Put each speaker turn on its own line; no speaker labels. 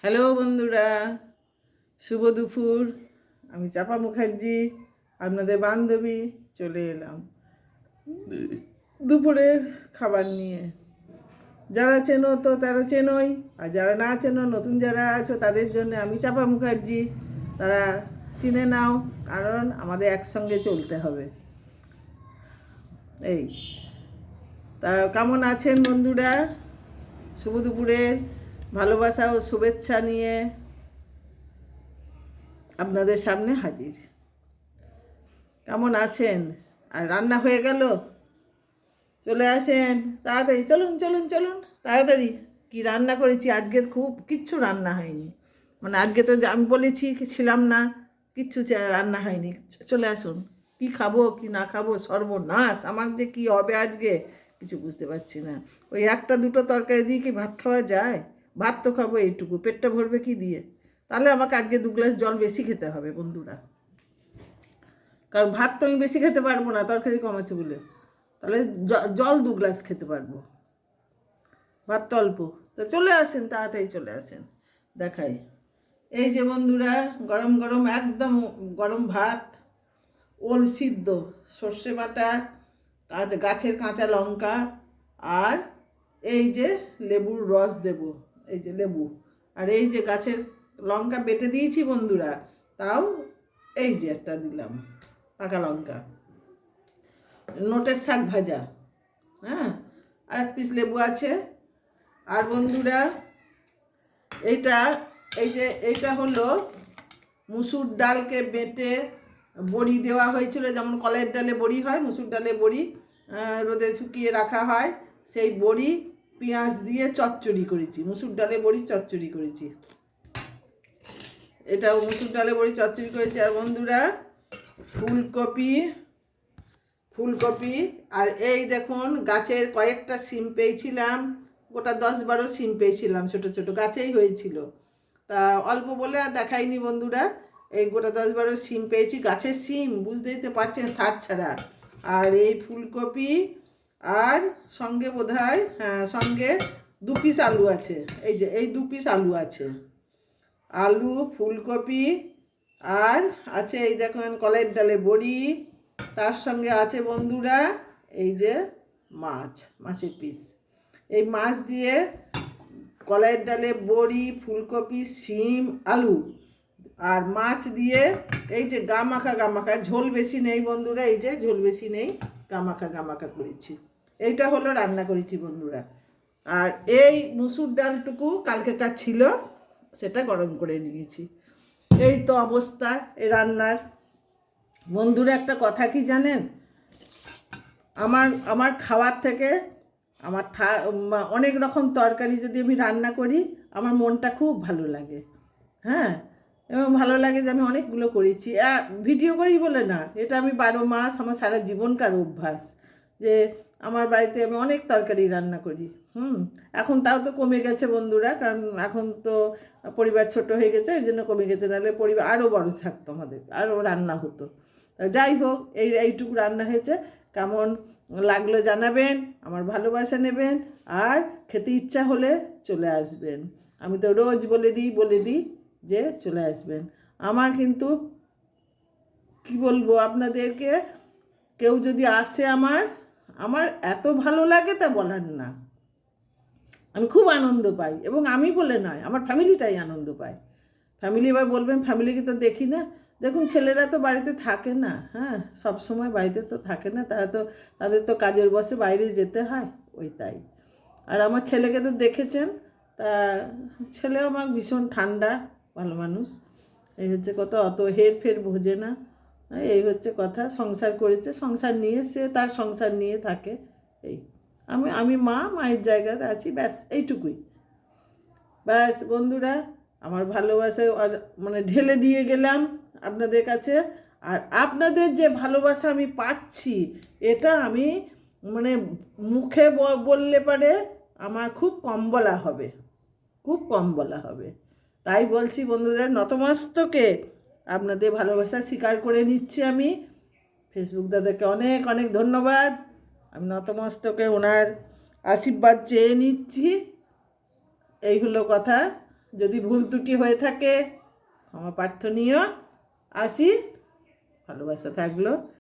Hello বন্ধুরা, শুভ দুপুর। আমি চাপা মুখার্জি, আপনাদের বান্ধবী, চলে এলাম দুপুরের খাবার নিয়ে। যারা চেনো তো তারা চেনোই, আর যারা না চেনো, নতুন যারা আছো তাদের জন্য আমি চাপা মুখার্জি, তারা চিনে নাও, কারণ আমাদের একসঙ্গে চলতে হবে। এই তা কেমন আছেন বন্ধুরা? শুভ দুপুরের ভালোবাসা ও শুভেচ্ছা নিয়ে আপনাদের সামনে হাজির। কেমন আছেন? আর রান্না হয়ে গেল? চলে আসেন তাড়াতাড়ি, চলুন চলুন চলুন তাড়াতাড়ি। কি রান্না করেছি আজকে? খুব কিচ্ছু রান্না হয়নি, মানে আজকে তো আমি বলেছি ছিলাম না, কিচ্ছু রান্না হয়নি। চলে আসুন। কি খাবো কি না খাবো, সর্বনাশ আমার যে কি হবে আজকে কিছু বুঝতে পারছি না। ওই একটা দুটো তরকারি দিয়ে কি ভাত খাওয়া যায়? ভাত তো খাবো এইটুকু, পেটটা ভরবে কি দিয়ে? তাহলে আমাকে আজকে 2 গ্লাস জল বেশি খেতে হবে বন্ধুরা, কারণ ভাত তো আমি বেশি খেতে পারবো না, তরকারি কম আছে বলে। তাহলে জল 2 গ্লাস খেতে পারবো, ভাত তো অল্প। তো চলে আসেন তাড়াতাড়ি, চলে আসেন, দেখাই। এই যে বন্ধুরা, গরম গরম একদম গরম ভাত, ওল সিদ্ধ, সর্ষে বাটা, গাছের কাঁচা লঙ্কা, আর এই যে লেবুর রস দেব, এই যে লেবু, আর এই যে গাছের লঙ্কা বেটে দিয়েছি বন্ধুরা, তাও এই যে একটা দিলাম পাকা লঙ্কা, নোটের শাক ভাজা, হ্যাঁ, আর 1 পিস লেবু আছে। আর বন্ধুরা এইটা, এইটা হলো মুসুর ডালকে বেটে বড়ি দেওয়া হয়েছিল, যেমন কলের ডালে বড়ি হয়, মুসুর ডালে বড়ি রোদে শুকিয়ে রাখা হয়, সেই বড়ি পেঁয়াজ দিয়ে চচ্চড়ি করেছি, মুসুর ডালে বড়ি চচ্চড়ি করেছি। এটাও মুসুর ডালে বড়ি চচ্চড়ি করেছি। আর বন্ধুরা ফুলকপি, আর এই দেখুন গাছের কয়েকটা সিম পেয়েছিলাম, গোটা 10-12 সিম পেয়েছিলাম, ছোট ছোট গাছেই হয়েছিল, তা অল্প বলে আর দেখাইনি বন্ধুরা। এই গোটা 10-12 সিম পেয়েছি, গাছের সিম বুঝতেই তো পারছেন, সার ছাড়া। আর এই ফুলকপি, আর সঙ্গে বোধহয়, হ্যাঁ সঙ্গে 2 পিস আলু আছে, এই যে এই 2 পিস আলু আছে, আলু, ফুলকপি, আর আছে এই দেখুন কলের ডালে বড়ি, তার সঙ্গে আছে বন্ধুরা এই যে মাছের পিস। এই মাছ দিয়ে কলাইয়ের ডালে বড়ি, ফুলকপি, শিম, আলু আর মাছ দিয়ে এই যে গামাখা, ঝোল বেশি নেই বন্ধুরা, এই যে ঝোল বেশি নেই, গামাখা করেছি। এইটা হলো রান্না করেছি বন্ধুরা। আর এই মুসুর ডালটুকু কালকেকার ছিল, সেটা গরম করে নিয়েছি। এই তো অবস্থা এই রান্নার। বন্ধুরা একটা কথা কি জানেন, আমার আমার খাওয়ার থেকে আমার অনেক রকম তরকারি যদি আমি রান্না করি, আমার মনটা খুব ভালো লাগে, হ্যাঁ, এবং ভালো লাগে যে আমি অনেকগুলো করেছি। ভিডিও করি বলে না, এটা আমি 12 মাস আমার সারা জীবনকার অভ্যাস, যে আমার বাড়িতে আমি অনেক তরকারি রান্না করি। এখন তাও তো কমে গেছে বন্ধুরা, কারণ এখন তো পরিবার ছোট হয়ে গেছে, এই জন্য কমে গেছে, নাহলে পরিবার আরও বড় থাকতো, আমাদের আরও রান্না হতো। যাই হোক, এইটুকু রান্না হয়েছে। কেমন লাগলো জানাবেন, আমার ভালোবাসা নেবেন, আর খেতে ইচ্ছা হলে চলে আসবেন। আমি তো রোজ বলে দিই যে চলে আসবেন। আমার কিন্তু কি বলবো আপনাদেরকে, কেউ যদি আসে আমার আমার এত ভালো লাগে তা বলার না। আমি খুব আনন্দ পাই, এবং আমি বলে নয়, আমার ফ্যামিলিটাই আনন্দ পায়। ফ্যামিলি, এবার বলবেন ফ্যামিলিকে তো দেখি না, দেখুন ছেলেরা তো বাড়িতে থাকে না, হ্যাঁ, সব সময় বাড়িতে তো থাকে না, তাদের তো কাজের বসে বাইরে যেতে হয়, ওই তাই। আর আমার ছেলেকে তো দেখেছেন, তা ছেলে আমার ভীষণ ঠান্ডা, ভালো মানুষ। এই হচ্ছে কথা, অত হেরফের বোঝে না, এই হচ্ছে কথা। সংসার করেছে, সংসার নিয়ে সে তার সংসার নিয়ে থাকে। এই আমি মায়ের জায়গাতে আছি, ব্যাস এইটুকুই। ব্যাস বন্ধুরা, আমার ভালোবাসা মানে ঢেলে দিয়ে গেলাম আপনাদের কাছে। আর আপনাদের যে ভালোবাসা আমি পাচ্ছি, এটা আমি মানে মুখে বললে পারে আমার খুব কম বলা হবে, খুব কম বলা হবে। তাই বলছি বন্ধুদের, নতমস্তকে আপনাদের ভালোবাসা স্বীকার করে নিচ্ছি আমি। ফেসবুক দাদাকে অনেক অনেক ধন্যবাদ, আমি নতমস্তকে ওনার আশীর্বাদ চেয়ে নিচ্ছি। এই হলো কথা। যদি ভুল ত্রুটি হয়ে থাকে ক্ষমা প্রার্থনীয়। আসি, ভালোবাসা থাকলো।